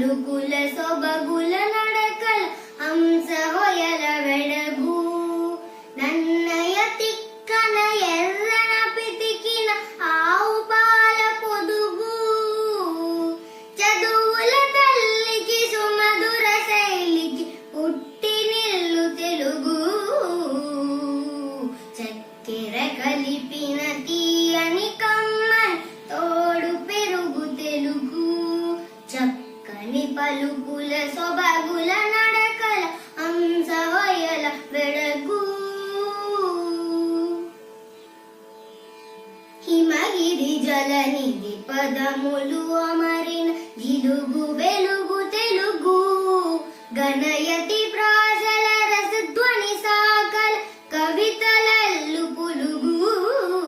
పలుకుల సొబగుల నడకల హంస హొయల వెడగు నన్నయ తిక్కన ఎర్రన పితికిన ఆవు పాల పొదుగు చదువుల తల్లికి సుమధుర శైలికి పుట్టి నిల్లు తెలుగు చక్కెర కలిపిన తీయని కమ్మని తోడు పెరుగు తెలుగు చక్కని పలుకుల సొబగుల నడకల హంస హొయల వెడగు హిమగిరి జలనిధి పదములు అమరిన జిలుగు వెలుగు తెలుగు గణయతి